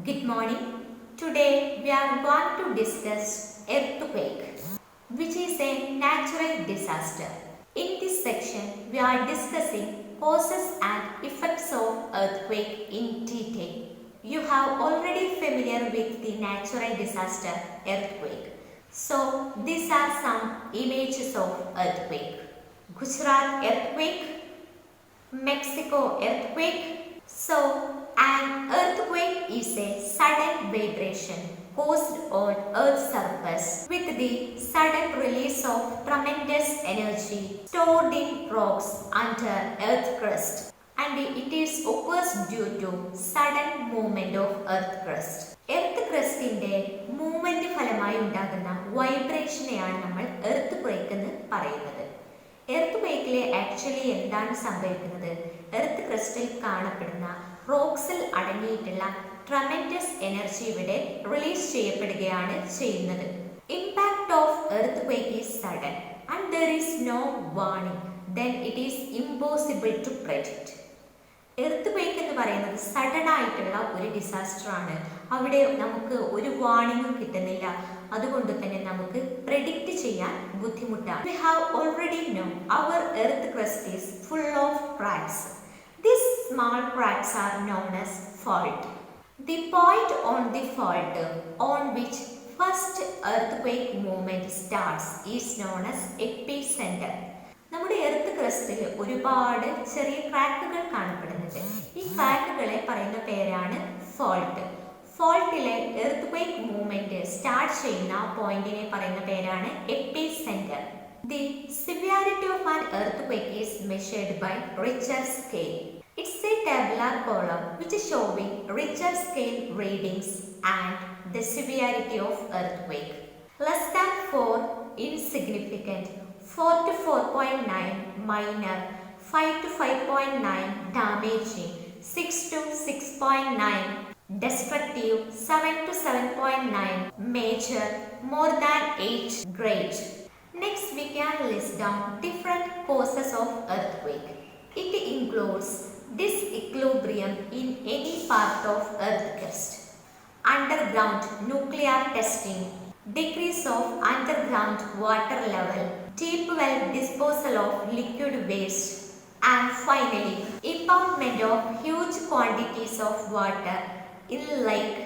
Good morning. Today we are going to discuss earthquake, which is a natural disaster. In this section, we are discussing causes and effects of earthquake in detail. You have already familiar with the natural disaster earthquake. So these are some images of earthquake. Gujarat earthquake, Mexico earthquake. So an earthquake is a sudden vibration caused on Earth's surface with the sudden release of tremendous energy stored in rocks under Earth's crust, and it is occurs due to sudden movement of Earth crust. Earth ക്രസ്റ്റിന്റെ movement ഫലമായി ഉണ്ടാകുന്ന വൈബ്രേഷനെയാണ് നമ്മൾ earth quake എന്ന് പറയുന്നത്. Earth ക്വേക്കിൽ actually എന്താണ് സംഭവിക്കുന്നത്? Earth ക്രസ്റ്റിൽ കാണപ്പെടുന്ന റോക്സിൽ അടങ്ങിയിട്ടുള്ള ട്രമെൻഡസ് എനർജി ഇവിടെ റിലീസ് ചെയ്യപ്പെടുകയാണ് ചെയ്യുന്നത്. Impact of earthquake is sudden and there is no warning, then it is impossible to predict. Earthquake എന്ന് പറയുന്നത് സഡൻ ആയിട്ടുള്ള ഒരു ഡിസാസ്റ്റർ ആണ്. അവിടെ നമുക്ക് ഒരു വാർണിംഗും കിട്ടുന്നില്ല, അതുകൊണ്ട് തന്നെ നമുക്ക് പ്രെഡിക്റ്റ് ചെയ്യാൻ ബുദ്ധിമുട്ടാണ്. We have already known our earth crust is full of cracks. These small cracks are known as fault. The point on the fault on which first earthquake movement starts is known as epicenter. നമ്മുടെ earth ക്രസ്റ്റിൽ ഒരുപാട് ചെറിയ ക്രാക്കുകൾ കാണപ്പെടുന്നുണ്ട്. ഈ ക്രാക്കുകളെ പറയുന്ന പേരാണ് ഫോൾട്ട്. ഫോൾട്ടിലെ എർത്ത് ക്വേക്ക് മൂവ്മെന്റ് സ്റ്റാർട്ട് ചെയ്യുന്ന പോയിന്റിനെ പറയുന്ന പേരാണ് epicentre. The severity of an earthquake is measured by Ritcher scale. It's a tabular column which is showing Ritcher scale readings and the severity of earthquake. Less than 4 insignificant, 4 to 4.9 minor, 5 to 5.9 damaging, 6 to 6.9 destructive, 7 to 7.9 major, more than 8 great. Next we can list down different causes of earthquake. It includes disequilibrium in any part of earth crust, underground nuclear testing, decrease of underground water level, deep well disposal of liquid waste, and finally impoundment of huge quantities of water in lake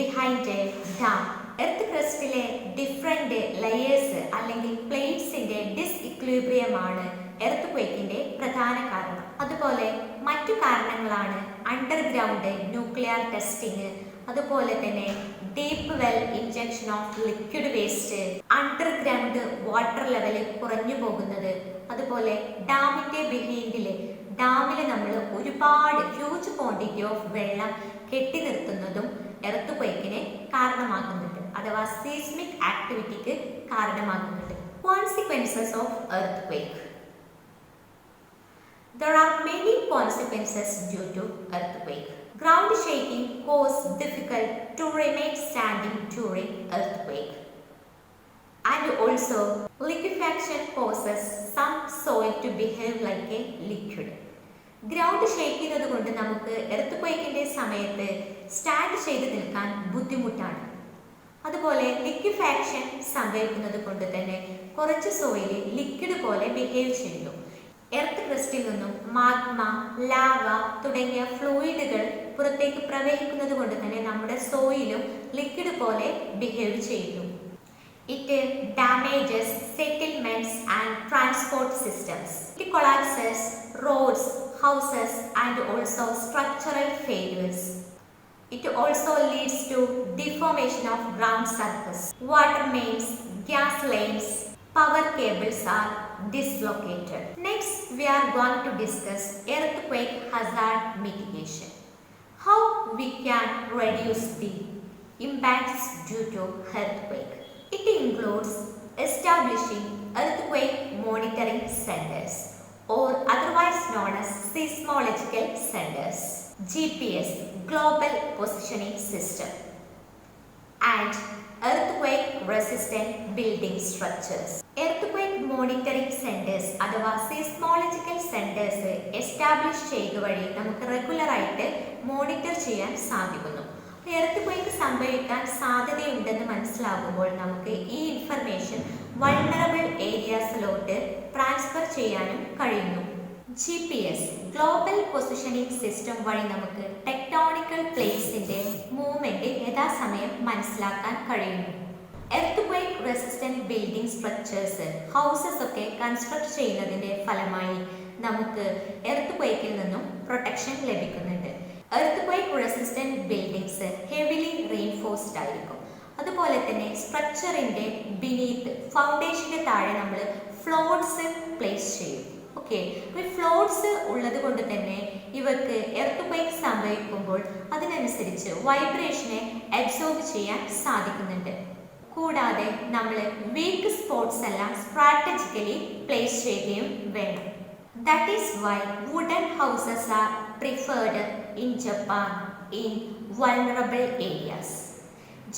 behind a dam. Earth ക്രസ്റ്റിലെ different layers അല്ലെങ്കിൽ പ്ലേറ്റ്സിന്റെ ഡിസ്ഇക്വിലിബ്രിയം ആണ് earth ക്വേക്കിന്റെ പ്രധാന കാരണം. അതുപോലെ മറ്റു കാരണങ്ങളാണ് underground nuclear testing, അതുപോലെ തന്നെ deep well injection of liquid waste, underground water level കുറഞ്ഞു പോകുന്നത്, അതുപോലെ ഡാമിന്റെ ഡാമിൽ നമ്മൾ ഒരുപാട് ഹ്യൂജ് ക്വാണ്ടിറ്റി ഓഫ് വെള്ളം കെട്ടി നിർത്തുന്നതും എർത്ത് ക്വേക്കിന് കാരണമാകുന്നുണ്ട്, അഥവാ സീസ്മിക് ആക്ടിവിറ്റിക്ക് കാരണമാകുന്നുണ്ട്. Consequences of earth quake. There are many consequences due to earthquake. Ground shaking causes difficult to remain standing during earthquake. And also liquefaction causes some soil to behave like a liquid. Ground shake ചെയ്യുന്നത് കൊണ്ട് നമുക്ക് earth ക്വേക്കിന്റെ സമയത്ത് stand ചെയ്ത് നിൽക്കാൻ ബുദ്ധിമുട്ടാണ്. അതുപോലെ liquefaction സംഭവിക്കുന്നത് കൊണ്ട് തന്നെ കുറച്ച് സോയിൽ ലിക്വിഡ് പോലെ ബിഹേവ് ചെയ്യുന്നു. എർത്ത് ക്രസ്റ്റിൽ നിന്നും മാഗ്മ, ലാവ തുടങ്ങിയ ഫ്ലൂയിഡുകൾ പുറത്തേക്ക് പ്രവഹിക്കുന്നത് കൊണ്ട് തന്നെ നമ്മുടെ സോയിലും ലിക്വിഡ് പോലെ ബിഹേവ് ചെയ്യുന്നു. It damages settlements and transport systems. It collapses roads, houses and also structural failures. It also leads to deformation of ground surface. Water mains, gas lines, power cables are dislocated. Next, we are going to discuss earthquake hazard mitigation. How we can reduce the impacts due to earthquake. It includes establishing earthquake monitoring centers, or otherwise known as seismological centers, GPS, Global Positioning System, and earthquake resistant building structures. Earthquake monitoring centers അഥവാ seismological centers establish ചെയ്യുക വഴി നമുക്ക് regular ആയിട്ട് monitor ചെയ്യാൻ സാധിക്കുന്നു. Earth quake സംഭവിക്കാൻ സാധ്യതയുണ്ടെന്ന് മനസ്സിലാകുമ്പോൾ നമുക്ക് ഈ ഇൻഫർമേഷൻ വൾണറബിൾ ഏരിയാസിലോട്ട് ട്രാൻസ്ഫർ ചെയ്യാനും കഴിയുന്നു. GPS ഗ്ലോബൽ പൊസിഷനിങ് സിസ്റ്റം വഴി നമുക്ക് ടെക്ടോണിക്കൽ പ്ലേറ്റ്സിന്റെ മൂവ്മെന്റ് യഥാസമയം മനസ്സിലാക്കാൻ കഴിയുന്നു. Earth quake resistant building structures houses ഒക്കെ കൺസ്ട്രക്ട് ചെയ്യുന്നതിന്റെ ഫലമായി നമുക്ക് എർത്ത് ക്വേക്കിൽ നിന്നും പ്രൊട്ടക്ഷൻ ലഭിക്കുന്നുണ്ട്. Earth quake resistant buildings heavily reinforced ആയിരിക്കും. അതുപോലെ തന്നെ സ്ട്രക്ചറിന്റെ ബിനീത്ത് ഫൗണ്ടേഷന്റെ താഴെ നമ്മൾ ഫ്ലോട്ട്സ് പ്ലേസ് ചെയ്യും. ഓക്കെ, ഈ ഫ്ലോട്ട്സ് ഉള്ളത് കൊണ്ട് തന്നെ ഇവർക്ക് എർത്ത് ക്വേക്ക് സംഭവിക്കുമ്പോൾ അതിനനുസരിച്ച് വൈബ്രേഷനെ അബ്സോർബ് ചെയ്യാൻ സാധിക്കുന്നുണ്ട്. കൂടാതെ നമ്മൾ വീക്ക് സ്പോട്ട്സ് എല്ലാം സ്ട്രാറ്റജിക്കലി പ്ലേസ് ചെയ്യുകയും വേണം. That is why wooden houses are preferred in Japan in vulnerable areas.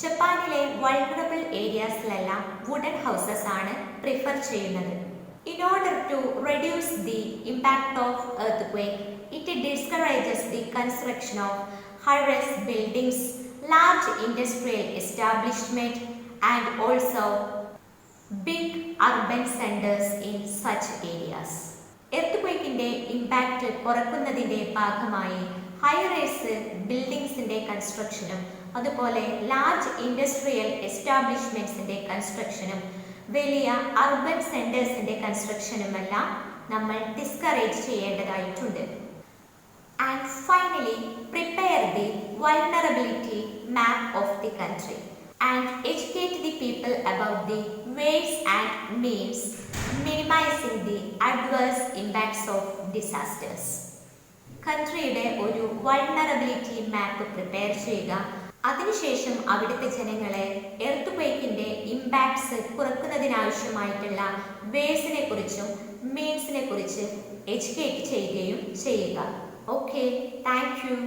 ജപ്പാനിലെ വൾണറബിൾ ഏരിയാസിലെല്ലാം വുഡൻ ഹൗസസ് ആണ് പ്രിഫർ ചെയ്യുന്നത്. In order to reduce the impact of earthquake, it discourages the construction of high-rise buildings, large industrial establishment, and also big urban centers in such areas. എർത്ത് ക്വേക്കിന്റെ impact കുറയ്ക്കുന്നതിന്റെ ഭാഗമായി high rice ബിൽഡിംഗ്സിന്റെ കൺസ്ട്രക്ഷനും അതുപോലെ large industrial എസ്റ്റാബ്ലിഷ്മെന്റ്സിന്റെ കൺസ്ട്രക്ഷനും വലിയ urban സെന്റേഴ്സിന്റെ കൺസ്ട്രക്ഷനുമെല്ലാം നമ്മൾ discourage ചെയ്യേണ്ടതായിട്ടുണ്ട്. And finally prepare the vulnerability map of the country and educate the people about the ways and means minimizing the adverse impacts of disasters. കൺട്രിയുടെ ഒരു vulnerability മാപ്പ് prepare ചെയ്യുക. അതിനുശേഷം അവിടുത്തെ ജനങ്ങളെ earth ക്വേക്കിന്റെ impacts കുറയ്ക്കുന്നതിനാവശ്യമായിട്ടുള്ള വേസിനെ കുറിച്ചും മീൻസിനെ കുറിച്ച് എഡ്യൂക്കേറ്റ് ചെയ്യുകയും ചെയ്യുക. Okay, thank you.